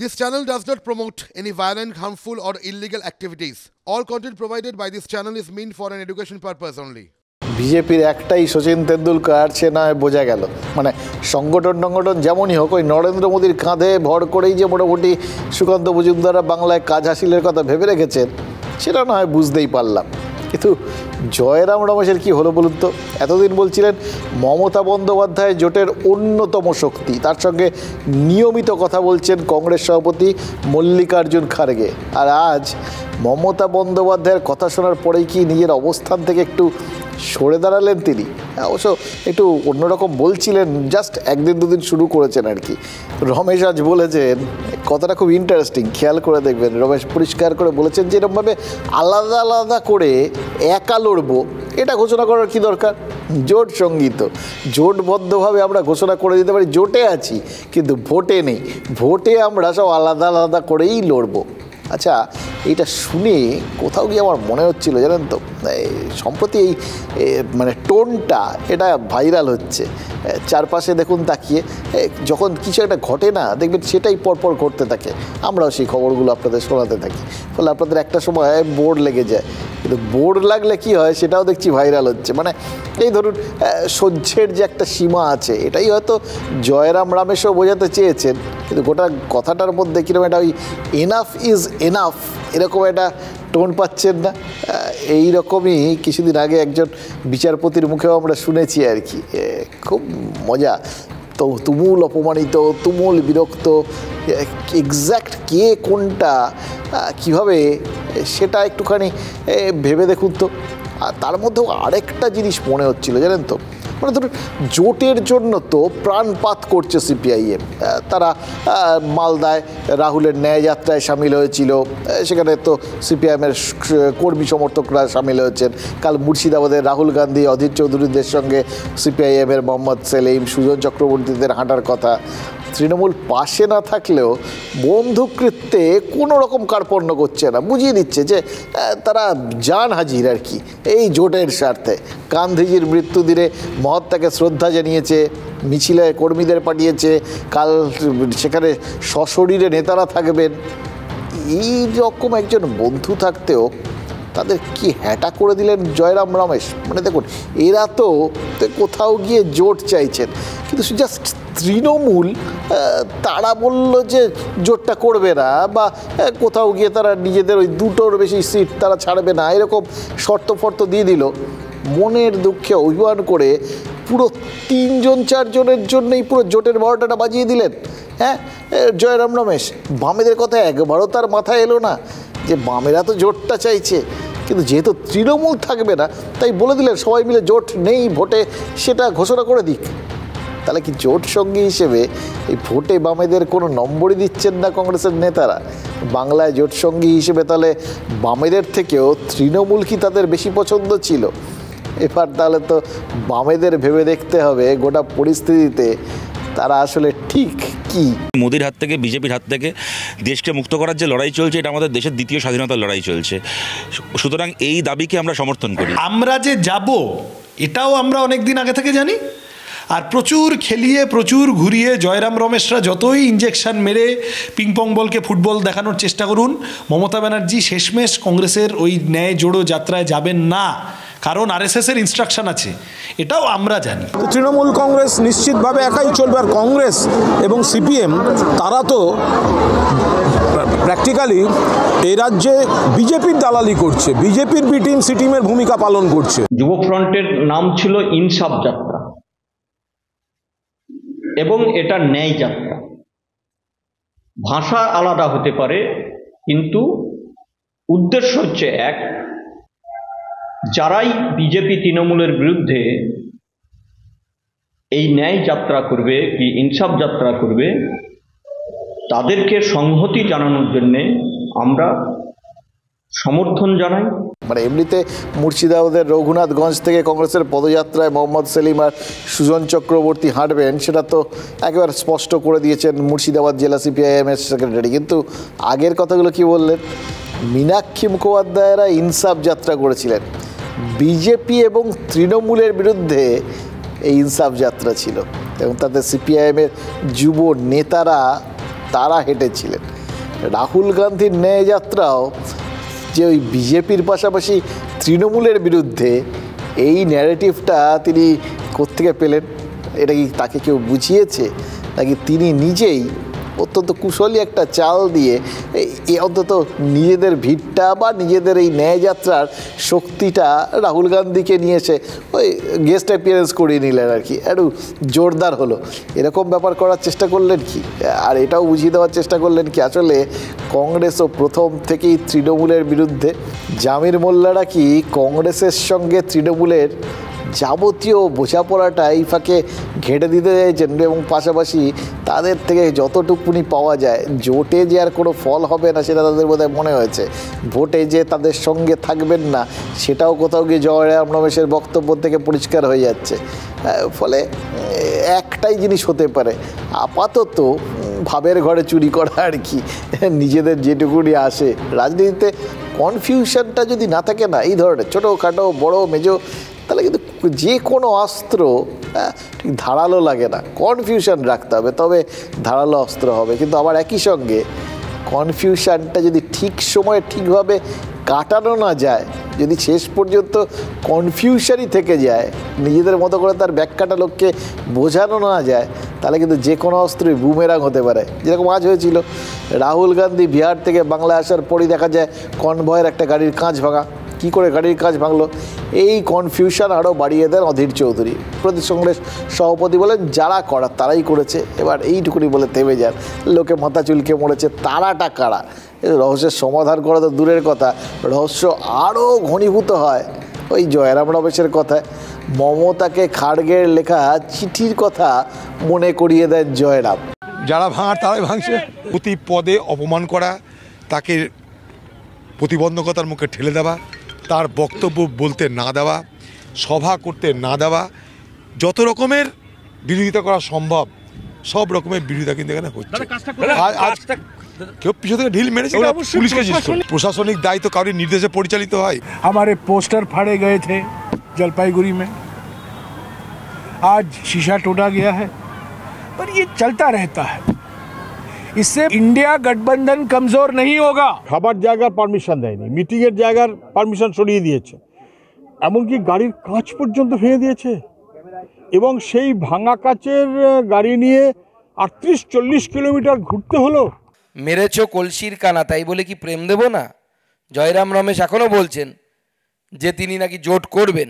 This channel does not promote any violent, harmful, or illegal activities. All content provided by this channel is meant for an education purpose only. বিজেপির একটাই সচিন তেন্ডুলকার, সে নয় বোঝা গেল। মানে সংগঠন যেমনই হোক, ওই নরেন্দ্র মোদীর কাঁধে ভর করেই যে মোটামুটি সুকান্ত মজুমদাররা বাংলায় কাজ হাসিলের কথা ভেবে রেখেছেন, সেটা নয় বুঝতেই পারলাম। কিন্তু জয়রাম রমেশের কি হলো বলুন তো? এতদিন বলছিলেন মমতা বন্দ্যোপাধ্যায় জোটের অন্যতম শক্তি, তার সঙ্গে নিয়মিত কথা বলছেন কংগ্রেস সভাপতি মল্লিকার্জুন খাড়গে। আর আজ মমতা বন্দ্যোপাধ্যায়ের কথা শোনার পরেই কি নিজের অবস্থান থেকে একটু সরে দাঁড়ালেন তিনি? অবশ্য একটু অন্যরকম বলছিলেন, জাস্ট একদিন দুদিন শুরু করেছেন আর কি। রমেশ আজ বলেছেন কথাটা খুব ইন্টারেস্টিং, খেয়াল করে দেখবেন। রমেশ পরিষ্কার করে বলেছেন যে এরকমভাবে আলাদা আলাদা করে একা লড়বো, এটা ঘোষণা করার কি দরকার? জোট সঙ্গীত জোটবদ্ধভাবে আমরা ঘোষণা করে দিতে পারি জোটে আছি, কিন্তু ভোটে নেই। ভোটে আমরা সব আলাদা আলাদা করেই লড়বো। আচ্ছা, এইটা শুনে কোথাও গিয়ে আমার মনে হচ্ছিল জানেন তো, সম্প্রতি এই মানে টোনটা এটা ভাইরাল হচ্ছে। চারপাশে দেখুন তাকিয়ে, যখন কিছু একটা ঘটে না দেখবেন সেটাই পরপর ঘটতে থাকে, আমরাও সেই খবরগুলো আপনাদের শোনাতে থাকি। ফলে আপনাদের একটা সময় বোর্ড লেগে যায়, কিন্তু বোর্ড লাগলে কি হয় সেটাও দেখছি ভাইরাল হচ্ছে। মানে এই ধরুন সহ্যের যে একটা সীমা আছে, এটাই হয়তো জয়রাম রমেশও বোঝাতে চেয়েছেন, কিন্তু গোটা কথাটার মধ্যে কীরকম একটা ওই এনাফ ইজ এনাফ এরকম একটা টোন পাচ্ছেন না? এই রকমই কিছুদিন আগে একজন বিচারপতির মুখেও আমরা শুনেছি আর কি। খুব মজা। তো তুমুল অপমানিত, তুমুল বিরক্ত, এক্স্যাক্ট কে কোনটা কীভাবে সেটা একটুখানি ভেবে দেখুন তো। আর তার মধ্যেও আরেকটা জিনিস মনে হচ্ছিল জানেন তো, মানে ধরুন জোটের জন্য তো প্রাণপাত করছে সিপিআইএম। তারা মালদায় রাহুলের ন্যায়যাত্রায় সামিল হয়েছিল, সেখানে তো সিপিআইএমের কর্মী সমর্থকরা সামিল হয়েছেন। কাল মুর্শিদাবাদের রাহুল গান্ধী, অধীর চৌধুরীদের সঙ্গে সিপিআইএমের মোহাম্মদ সেলিম, সুজন চক্রবর্তীদের হাঁটার কথা। তৃণমূল পাশে না থাকলেও বন্ধুকৃত্যে কোনো রকম কার্পণ্য করছে না, বুঝিয়ে দিচ্ছে যে তারা জান হাজির আর কি এই জোটের স্বার্থে। গান্ধীজির মৃত্যুদিনে মহাত্মাকে শ্রদ্ধা জানিয়েছে, মিছিলে কর্মীদের পাঠিয়েছে, কাল সেখানে সশরীরে নেতারা থাকবেন। এই রকম একজন বন্ধু থাকতেও তাদের কি হ্যাটা করে দিলেন জয়রাম রমেশ। মানে দেখুন, এরা তো কোথাও গিয়ে জোট চাইছেন, কিন্তু জাস্ট তৃণমূল তারা বলল যে জোটটা করবে না, বা কোথাও গিয়ে তারা নিজেদের ওই দুটোর বেশি সিট তারা ছাড়বে না, এরকম শর্ত ফর্ত দিয়ে দিল। মনের দুঃখে অভিমান করে পুরো 3-4জনের জন্যই পুরো জোটের বারোটাটা বাজিয়ে দিলেন। হ্যাঁ, জয়রাম রমেশ বামেদের কথা একবারও তার মাথায় এলো না যে বামেরা তো জোটটা চাইছে, কিন্তু যেহেতু তৃণমূল থাকবে না তাই বলে দিলেন সবাই মিলে জোট নেই, ভোটে সেটা ঘোষণা করে দিক। তাহলে কি জোট সঙ্গী হিসেবে এই ভোটে বামেদের কোনো নম্বরই দিচ্ছেন না কংগ্রেসের নেতারা? বাংলায় জোট সঙ্গী হিসেবে তাহলে বামেদের থেকেও তৃণমূল কি তাদের বেশি পছন্দ ছিল? এবার তাহলে তো বামেদের ভেবে দেখতে হবে গোটা পরিস্থিতিতে তারা আসলে ঠিক কি। মোদির হাত থেকে, বিজেপির হাত থেকে দেশকে মুক্ত করার যে লড়াই চলছে, এটা আমাদের দেশের দ্বিতীয় স্বাধীনতার লড়াই চলছে। সুতরাং এই দাবিকে আমরা সমর্থন করি। আমরা যে যাব এটাও আমরা অনেক দিন আগে থেকে জানি। আর প্রচুর খেলিয়ে, প্রচুর ঘুরিয়ে জয়রাম রমেশরা যতই ইঞ্জেকশন মেরে পিংপং বলকে ফুটবল দেখানোর চেষ্টা করুন, মমতা ব্যানার্জি শেষমেশ কংগ্রেসের ওই ন্যায় জোড়ো যাত্রায় যাবেন না, কারণ আরএসএসের ইনস্ট্রাকশন আছে, এটাও আমরা জানি। তৃণমূল কংগ্রেস নিশ্চিতভাবে একাই চলবে। আর কংগ্রেস এবং সিপিএম তারা তো প্র্যাকটিক্যালি এই রাজ্যে বিজেপির দালালি করছে, বিজেপির বি টিম সি টিমের ভূমিকা পালন করছে। যুব ফ্রন্টের নাম ছিল ইনসাফ যাত্রা, এবং এটা ন্যায় যাত্রা। ভাষা আলাদা হতে পারে, কিন্তু উদ্দেশ্য হচ্ছে এক। যারাই বিজেপি তৃণমূলের বিরুদ্ধে এই ন্যায় যাত্রা করবে কি ইনসাফ যাত্রা করবে, তাদেরকে সংহতি জানানোর জন্যে আমরা সমর্থন জানাই। মানে এমনিতে মুর্শিদাবাদের রঘুনাথগঞ্জ থেকে কংগ্রেসের পদযাত্রায় মোহাম্মদ সেলিম আর সুজন চক্রবর্তী হাঁটবেন, সেটা তো একেবারে স্পষ্ট করে দিয়েছেন মুর্শিদাবাদ জেলা সিপিআইএমের সেক্রেটারি। কিন্তু আগের কথাগুলো কি বললেন? মীনাক্ষী মুখোপাধ্যায়রা ইনসাফ যাত্রা করেছিলেন, বিজেপি এবং তৃণমূলের বিরুদ্ধে এই ইনসাফ যাত্রা ছিল, এবং তাদের সিপিআইএমের যুব নেতারা তারা হেঁটেছিলেন। রাহুল গান্ধীর ন্যায় যাত্রাও যে ওই বিজেপির পাশাপাশি তৃণমূলের বিরুদ্ধে, এই ন্যারেটিভটা তিনি কোত্থেকে পেলেন? এটা কি তাকে কেউ বুঝিয়েছে, নাকি তিনি নিজেই অত্যন্ত কুশলী একটা চাল দিয়ে অন্তত নিজেদের ভিড়টা বা নিজেদের এই ন্যায়যাত্রার শক্তিটা রাহুল গান্ধীকে নিয়ে এসে ওই গেস্ট অ্যাপিয়ারেন্স করিয়ে নিলেন আর কি, একটু জোরদার হলো, এরকম ব্যাপার করার চেষ্টা করলেন কি? আর এটাও বুঝিয়ে দেওয়ার চেষ্টা করলেন কি আসলে কংগ্রেসও প্রথম থেকেই তৃণমূলের বিরুদ্ধে। জামির মোল্লারা কি কংগ্রেসের সঙ্গে তৃণমূলের যাবতীয় বোঝাপড়াটা এই ফাঁকে ঘেঁটে দিতে চাইছেন, এবং পাশাপাশি তাদের থেকে যতটুকুনি পাওয়া যায়, জোটে যে আর কোনো ফল হবে না সেটা তাদের বোধহয় মনে হয়েছে, ভোটে যে তাদের সঙ্গে থাকবেন না সেটাও কোথাও গিয়ে জয়রাম রমেশের বক্তব্য থেকে পরিষ্কার হয়ে যাচ্ছে। ফলে একটাই জিনিস হতে পারে, আপাতত ভাবের ঘরে চুরি করা আর কি, নিজেদের যেটুকুনি আসে। রাজনীতিতে কনফিউশনটা যদি না থাকে না, এই ধরনের ছোটোখাটো বড় মেজো, তাহলে কিন্তু যে কোনো অস্ত্র ঠিক ধারালো লাগে না, কনফিউশন রাখতে হবে, তবে ধারালো অস্ত্র হবে। কিন্তু আবার একই সঙ্গে কনফিউশনটা যদি ঠিক সময়ে ঠিকভাবে কাটানো না যায়, যদি শেষ পর্যন্ত কনফিউশনই থেকে যায়, নিজেদের মতো করে তার ব্যাখ্যাটা লোককে বোঝানো না যায়, তাহলে কিন্তু যে কোনো অস্ত্রই বুমেরাং হতে পারে। যেরকম আজ হয়েছিল, রাহুল গান্ধী বিহার থেকে বাংলায় আসার পরই দেখা যায় কনভয়ের একটা গাড়ির কাঁচ ভাঙা। কী করে গাড়ির কাঁচ ভাঙলো, এই কনফিউশন আরও বাড়িয়ে দেন অধীর চৌধুরী। প্রদেশ কংগ্রেস সভাপতি বলেন যারা করার তারাই করেছে, এবার এইটুকুনি বলে থেমে যান। লোকে মাথা চুলকে মরেছে, তারাটা কারা? রহস্যের সমাধান করা তো দূরের কথা, রহস্য আরও ঘনীভূত হয় ওই জয়রাম রমেশের কথায়। মমতাকে খাড়গের লেখা চিঠির কথা মনে করিয়ে দেন জয়রাম। যারা ভাঙার তারাই ভাঙছে। প্রতি পদে অপমান করা, তাকে প্রতিবন্ধকতার মুখে ঠেলে দেওয়া, তার বক্তব্য বলতে না দেওয়া, সভা করতে না দেওয়া, যত রকমের বিরোধিতা করা সম্ভব সব রকমের বিরোধিতা কিন্তু এখানে হচ্ছে। কেউ পিছন থেকে ঢিল মেরেছে, পুলিশকে প্রশাসনিক দায়িত্ব কারোর নির্দেশে পরিচালিত হয়। हमारे पोस्टर फाड़े गए थे जलपाईगुड़ी में, आज शीशा टूटा गया है, पर ये चलता रहता है, इससे इंडिया गठबंधन कमजोर नहीं होगा। খাবার জায়গার পারমিশন দেয়নি, মিটিংয়ের জায়গার পারমিশন সরিয়ে দিয়েছে, এমনকি গাড়ির কাঁচ পর্যন্ত ভেঙে দিয়েছে, এবং সেই ভাঙা কাচের গাড়ি নিয়ে 38-40 কিলোমিটার ঘুরতে হলো। মেরেছো কলসির কানা, তাই বলে কি প্রেম দেব না? জয়রাম রমেশ এখনও বলছেন যে তিনি নাকি জোট করবেন।